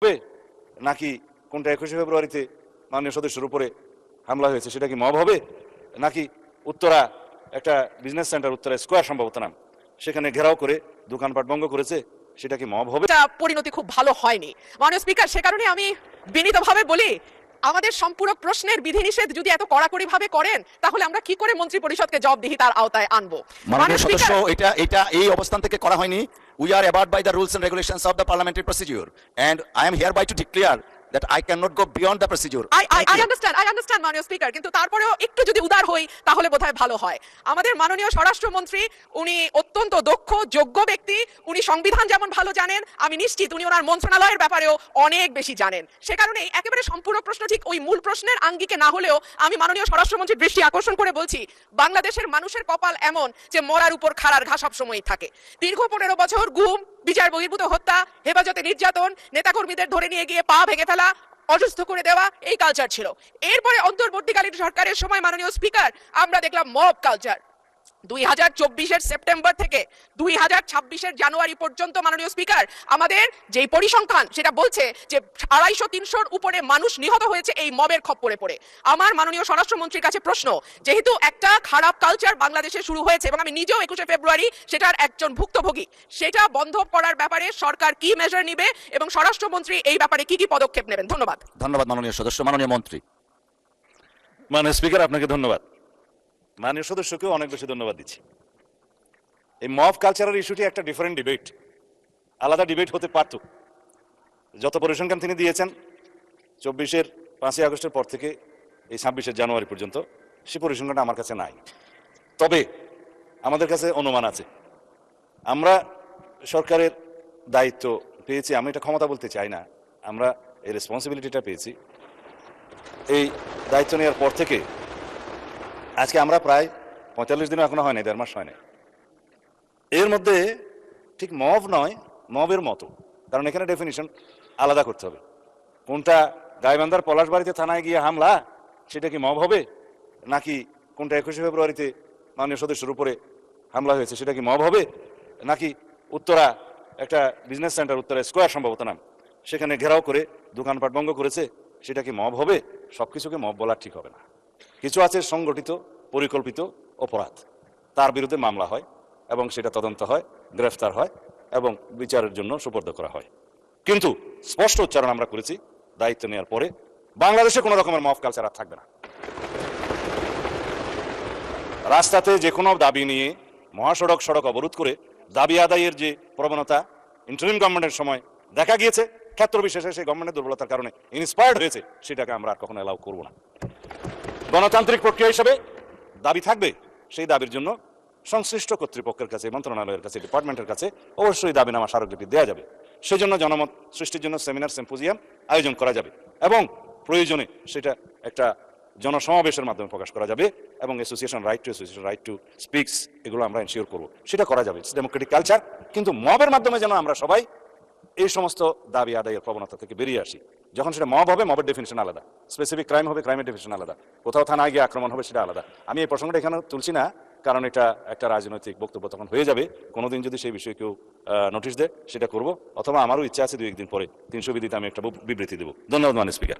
হবে নাকি কোনটা 21শে ফেব্রুয়ারিতে মাননীয় সদস্যের উপরে হামলা হয়েছে সেটা কি মব হবে, নাকি উত্তরা একটা বিজনেস সেন্টার উত্তরা স্কোয়ার সম্ভবত নাম, সেখানে ঘেরাও করে দোকানপাট ভঙ্গ করেছে সেটা কি মব হবে? পরিণতি খুব ভালো হয়নি মাননীয় স্পিকার। সে কারণে আমি বিনীতভাবে বলি, আমাদের সম্পূরক প্রশ্নের বিধিনিষেধ যদি এত কড়াকড়ি ভাবে করেন তাহলে আমরা কি করে মন্ত্রী পরিষদকে জবাবদিহিতার আওতায় আনবো? মাননীয় সদস্য, এটা এই অবস্থান থেকে করা হয়নি। We are abide by the rules and regulations of the parliamentary procedure, and I am hereby to declare that I cannot go beyond the procedure. I understand মাননীয় স্পিকার, কিন্তু তারপরেও একটু যদি উদার হই তাহলে বোধহয় ভালো হয়। আমাদের মাননীয় স্বরাষ্ট্রমন্ত্রী উনি অত্যন্ত দক্ষ যোগ্য ব্যক্তি, উনি সংবিধান যেমন ভালো জানেন, আমি নিশ্চিত উনি ওনার মন্ত্রণালয়ের ব্যাপারেও অনেক বেশি জানেন। সে কারণেই একেবারে সম্পূরক প্রশ্ন ঠিক ওই মূল প্রশ্নের আঙ্গিকে না হলেও আমি মাননীয় স্বরাষ্ট্রমন্ত্রীর দৃষ্টি আকর্ষণ করে বলছি, বাংলাদেশের মানুষের কপাল এমন যে মরার উপর খাড়ার ঘা সবসময়ই থাকে। দীর্ঘ 15 বছর গুম, বিচার বহির্ভূত হত্যা, হেফাজতে নির্যাতন, নেতাকর্মীদের ধরে নিয়ে গিয়ে পা ভেঙে ফেলা, অসুস্থ করে দেওয়া, এই কালচার ছিল। এরপরে অন্তর্বর্তীকালীন সরকারের সময় মাননীয় স্পিকার আমরা দেখলাম মব কালচার। 2024-এর সেপ্টেম্বর থেকে 2026-এর জানুয়ারি পর্যন্ত মাননীয় স্পিকার আমাদের যেই পরিসংখ্যান সেটা বলছে যে 250-300-র উপরে মানুষ নিহত হয়েছে এই মবের খপ্পরে পড়ে। আমার মাননীয় স্বরাষ্ট্রমন্ত্রীর কাছে প্রশ্ন, যেহেতু একটা খারাপ কালচার বাংলাদেশে শুরু হয়েছে এবং আমি নিজেও 21শে ফেব্রুয়ারি সেটার একজন ভুক্তভোগী, সেটা বন্ধ করার ব্যাপারে সরকার কি মেজার নিবে এবং স্বরাষ্ট্রমন্ত্রী এই ব্যাপারে কি কি পদক্ষেপ নেবেন? ধন্যবাদ। ধন্যবাদ মাননীয় সদস্য। মাননীয় মন্ত্রী। মাননীয় স্পিকার, আপনাকে ধন্যবাদ। মাননীয় সদস্যকেও অনেক বেশি ধন্যবাদ দিচ্ছি। এই মব কালচারের ইস্যুটি একটা ডিফারেন্ট ডিবেট, আলাদা ডিবেট হতে পারত। যত পরিসংখ্যান তিনি দিয়েছেন 24-এর 5ই আগস্টের পর থেকে এই 26-এর জানুয়ারি পর্যন্ত, সে পরিসংখ্যানটা আমার কাছে নাই। তবে আমাদের কাছে অনুমান আছে। আমরা সরকারের দায়িত্ব পেয়েছি, আমি এটা ক্ষমতা বলতে চাই না, আমরা এই রেসপন্সিবিলিটিটা পেয়েছি। এই দায়িত্ব নেওয়ার পর থেকে আজকে আমরা প্রায় 45 দিনও এখনো হয় না, 1.5 মাস হয় না। এর মধ্যে ঠিক মব নয়, মবের মতো, কারণ এখানে ডেফিনিশন আলাদা করতে হবে। কোনটা গাইবান্ধার পলাশবাড়িতে থানায় গিয়ে হামলা সেটা কি মব হবে, নাকি কোনটা 21শে ফেব্রুয়ারিতে মাননীয় সদস্যের উপরে হামলা হয়েছে সেটা কি মব হবে, নাকি উত্তরা একটা বিজনেস সেন্টার উত্তরা স্কোয়ার সম্ভবত নাম, সেখানে ঘেরাও করে দোকানপাট ভঙ্গ করেছে সেটা কি মব হবে? সবকিছুকে মব বলা ঠিক হবে না। কিছু আছে সংগঠিত পরিকল্পিত অপরাধ, তার বিরুদ্ধে মামলা হয় এবং সেটা তদন্ত হয়, গ্রেফতার হয় এবং বিচারের জন্য সুপর্দ করা হয়। কিন্তু স্পষ্ট উচ্চারণ আমরা করেছি দায়িত্ব নেওয়ার পরে, বাংলাদেশে কোনো রকমের মব কালচার আর থাকবে না। রাস্তাতে যে কোনো দাবি নিয়ে মহাসড়ক সড়ক অবরোধ করে দাবি আদায়ের যে প্রবণতা ইন্টারিম গভর্নমেন্টের সময় দেখা গিয়েছে, ক্ষেত্র বিশেষে সেই গভর্নমেন্টের দুর্বলতার কারণে ইন্সপায়ার্ড হয়েছে, সেটাকে আমরা আর কখনো অ্যালাউ করব না। গণতান্ত্রিক প্রক্রিয়া হিসেবে দাবি থাকবে, সেই দাবির জন্য সংশ্লিষ্ট কর্তৃপক্ষের কাছে, মন্ত্রণালয়ের কাছে, ডিপার্টমেন্টের কাছে অবশ্যই দাবিনামা স্মারকলিপি দেওয়া যাবে। সেজন্য জনমত সৃষ্টির জন্য সেমিনার সিম্পোজিয়াম আয়োজন করা যাবে এবং প্রয়োজনে সেটা একটা জনসমাবেশের মাধ্যমে প্রকাশ করা যাবে এবং অ্যাসোসিয়েশন রাইট টু স্পিক্স, এগুলো আমরা এনশিওর করবো, সেটা করা যাবে। It's Democratic culture. কিন্তু মবের মাধ্যমে যেন আমরা সবাই এই সমস্ত দাবি আদায়ের প্রবণতা থেকে বেরিয়ে আসি। যখন সেটা মব হবে, মবের ডেফিনিশন আলাদা, স্পেসিফিক ক্রাইম হবে, ক্রাইমের ডেফিনিশন আলাদা, কোথাও থানায় গিয়ে আক্রমণ হবে সেটা আলাদা। আমি এই প্রসঙ্গটা এখানে তুলছি না, কারণ এটা একটা রাজনৈতিক বক্তব্য তখন হয়ে যাবে। কোনোদিন যদি সেই বিষয়ে কেউ নোটিশ দেয় সেটা করব, অথবা আমারও ইচ্ছা আছে 2-1 দিন পরে 300 বিধিতে আমি একটা বিবৃতি দেবো। ধন্যবাদ মাননীয় স্পিকার।